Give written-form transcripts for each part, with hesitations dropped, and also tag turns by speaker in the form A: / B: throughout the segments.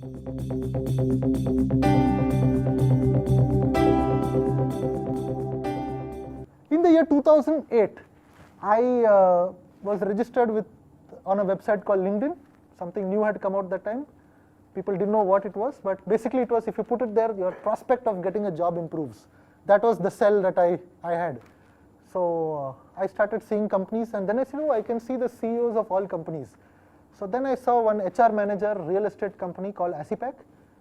A: In the year 2008, I was registered on a website called LinkedIn. Something new had come out that time. People didn't know what it was, but basically it was, if you put it there, your prospect of getting a job improves. That was the sell that I had. So I started seeing companies, and then I said, oh, I can see the CEOs of all companies. So then I saw one HR manager, real estate company called Asipac.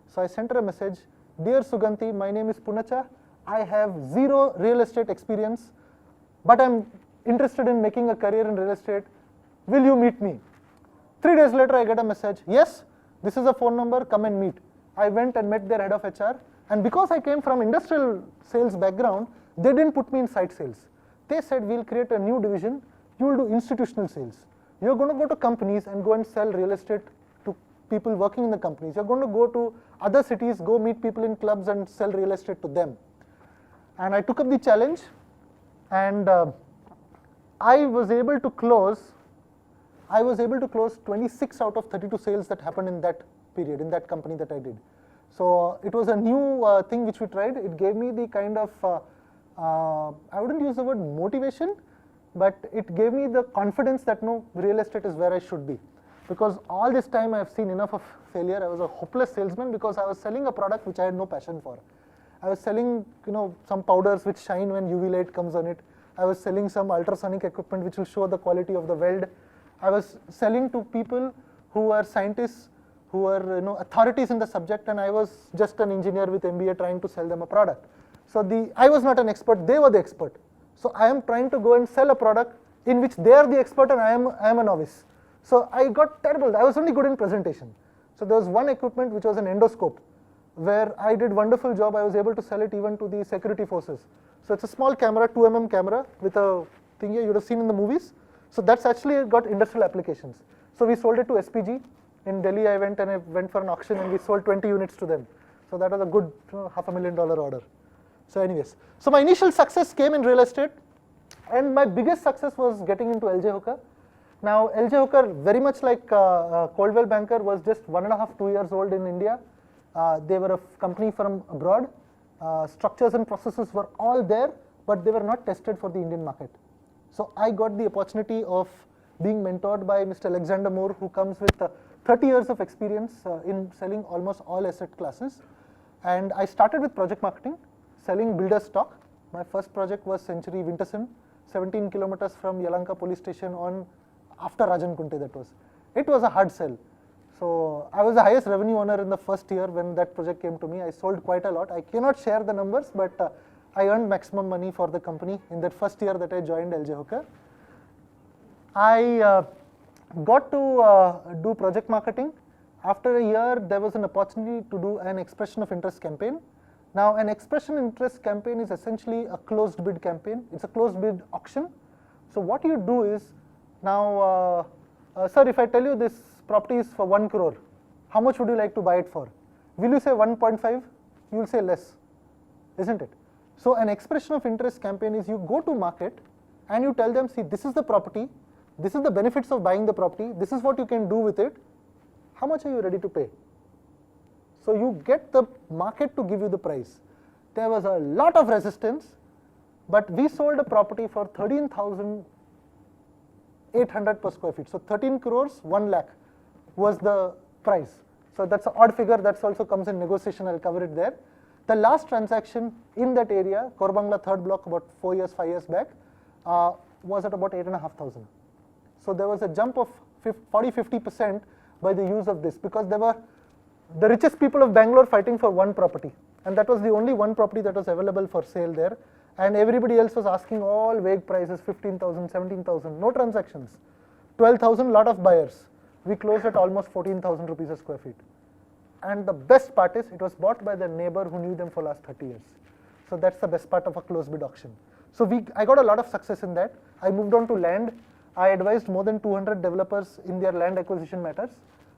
A: So I sent her a message, dear Suganti, my name is Pounacha. I have zero real estate experience, but I'm interested in making a career in real estate. Will you meet me? 3 days later, I get a message, yes, this is a phone number, come and meet. I went and met their head of HR, and because I came from industrial sales background, they didn't put me in site sales. They said, we'll create a new division, you will do institutional sales. You're going to go to companies and go and sell real estate to people working in the companies. You're going to go to other cities, go meet people in clubs and sell real estate to them. And I took up the challenge, and I was able to close 26 out of 32 sales that happened in that period, in that company that I did. So it was a new thing which we tried. It gave me the kind of, I wouldn't use the word motivation, but it gave me the confidence that no, real estate is where I should be. Because all this time I have seen enough of failure. I was a hopeless salesman because I was selling a product which I had no passion for. I was selling, some powders which shine when UV light comes on it. I was selling some ultrasonic equipment which will show the quality of the weld. I was selling to people who were scientists, who were authorities in the subject, and I was just an engineer with MBA trying to sell them a product. So I was not an expert, they were the expert. So I am trying to go and sell a product in which they are the expert and I am a novice. So I got terrible. I was only good in presentation. So there was one equipment which was an endoscope, where I did wonderful job. I was able to sell it even to the security forces. So it's a small camera, 2mm camera with a thing here you would have seen in the movies. So that's actually got industrial applications. So we sold it to SPG. In Delhi I went for an auction and we sold 20 units to them. So that was a good $500,000 order. So anyways, so my initial success came in real estate, and my biggest success was getting into LJ Hooker. Now LJ Hooker, very much like Coldwell Banker, was just 1.5, 2 years old in India. They were a company from abroad. Structures and processes were all there, but they were not tested for the Indian market. So I got the opportunity of being mentored by Mr. Alexander Moore, who comes with 30 years of experience in selling almost all asset classes. And I started with project marketing, selling builder stock. My first project was Century Winterson, 17 kilometers from Yalanka police station after Rajan Kunte that was. It was a hard sell. So I was the highest revenue earner in the first year when that project came to me. I sold quite a lot. I cannot share the numbers, but I earned maximum money for the company in that first year that I joined LJ Hooker. I got to do project marketing. After a year, there was an opportunity to do an expression of interest campaign. Now, an expression interest campaign is essentially a closed bid campaign. It's a closed bid auction. So what you do is, now, sir, if I tell you this property is for 1 crore, how much would you like to buy it for? Will you say 1.5? You will say less, isn't it? So an expression of interest campaign is you go to market and you tell them, see, this is the property, this is the benefits of buying the property, this is what you can do with it, how much are you ready to pay? So you get the market to give you the price. There was a lot of resistance, but we sold a property for 13,800 per square feet. So 13 crores, 1 lakh was the price. So that's an odd figure, that also comes in negotiation, I'll cover it there. The last transaction in that area, Korbangla third block, about 5 years back, was at about 8,500. So there was a jump of 40-50% by the use of this, because there were the richest people of Bangalore fighting for one property, and that was the only one property that was available for sale there, and everybody else was asking all vague prices, 15,000, 17,000, no transactions, 12,000, lot of buyers. We closed at almost 14,000 rupees a square feet. And the best part is, it was bought by the neighbor who knew them for last 30 years. So that's the best part of a closed bid auction. So I got a lot of success in that. I moved on to land. I advised more than 200 developers in their land acquisition matters.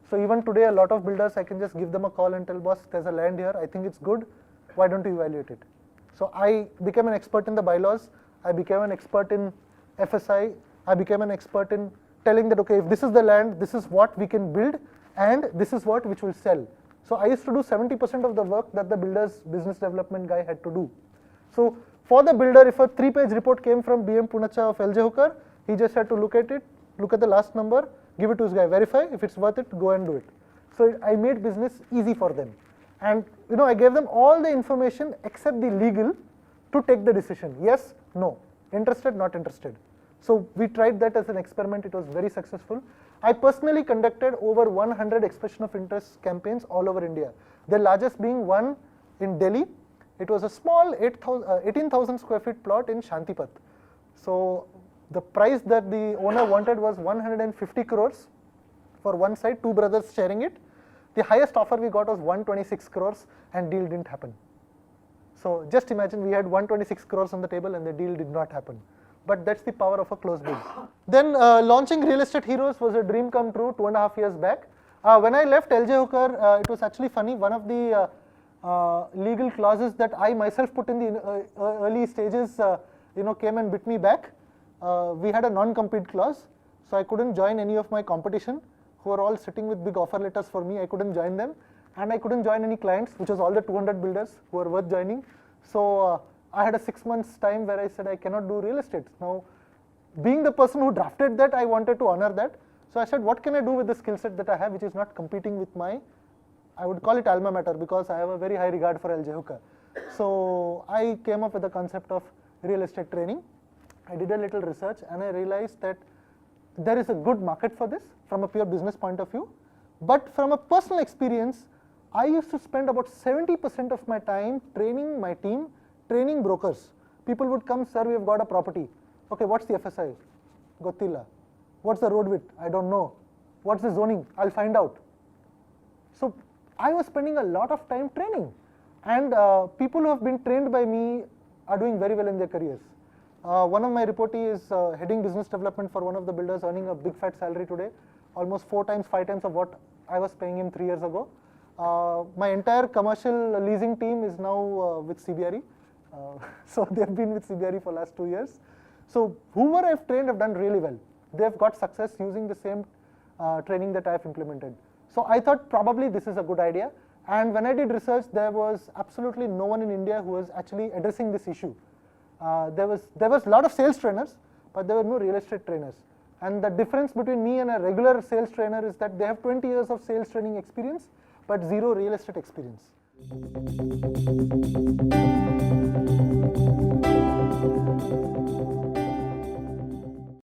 A: So even today, a lot of builders, I can just give them a call and tell, boss, there's a land here, I think it's good, why don't you evaluate it? So I became an expert in the bylaws, I became an expert in FSI, I became an expert in telling that, okay, if this is the land, this is what we can build, and this is what which will sell. So I used to do 70% of the work that the builder's business development guy had to do. So for the builder, if a 3-page report came from BM Pounacha of LJ Hooker, he just had to look at it, look at the last number, give it to his guy, verify, if it's worth it, go and do it. So I made business easy for them. And I gave them all the information except the legal to take the decision. Yes, no, interested, not interested. So we tried that as an experiment. It was very successful. I personally conducted over 100 expression of interest campaigns all over India. The largest being one in Delhi. It was a small 18,000 square feet plot in Shantipat. So the price that the owner wanted was 150 crores for one side, two brothers sharing it. The highest offer we got was 126 crores and deal didn't happen. So just imagine we had 126 crores on the table and the deal did not happen. But that's the power of a close bid. Then launching Real Estate Heroes was a dream come true 2.5 years back. When I left LJ Hooker, it was actually funny. One of the legal clauses that I myself put in the early stages, came and bit me back. We had a non-compete clause, so I couldn't join any of my competition who are all sitting with big offer letters for me. I couldn't join them, and I couldn't join any clients, which was all the 200 builders who were worth joining. So I had a 6 months time where I said I cannot do real estate. Now, being the person who drafted that, I wanted to honor that. So I said, what can I do with the skill set that I have, which is not competing with my, I would call it alma mater, because I have a very high regard for LJ Hooker. So I came up with the concept of real estate training. I did a little research and I realized that there is a good market for this from a pure business point of view. But from a personal experience, I used to spend about 70% of my time training my team, training brokers. People would come, sir, we have got a property. Okay, what's the FSI? Gottilla. What's the road width? I don't know. What's the zoning? I'll find out. So I was spending a lot of time training. And people who have been trained by me are doing very well in their careers. One of my reportees is heading business development for one of the builders, earning a big fat salary today, almost 4 times, 5 times of what I was paying him 3 years ago. My entire commercial leasing team is now with CBRE. So they have been with CBRE for the last 2 years. So whoever I've trained have done really well. They've got success using the same training that I've implemented. So I thought probably this is a good idea. And when I did research, there was absolutely no one in India who was actually addressing this issue. There was a lot of sales trainers, but there were no real estate trainers. And the difference between me and a regular sales trainer is that they have 20 years of sales training experience, but 0 real estate experience.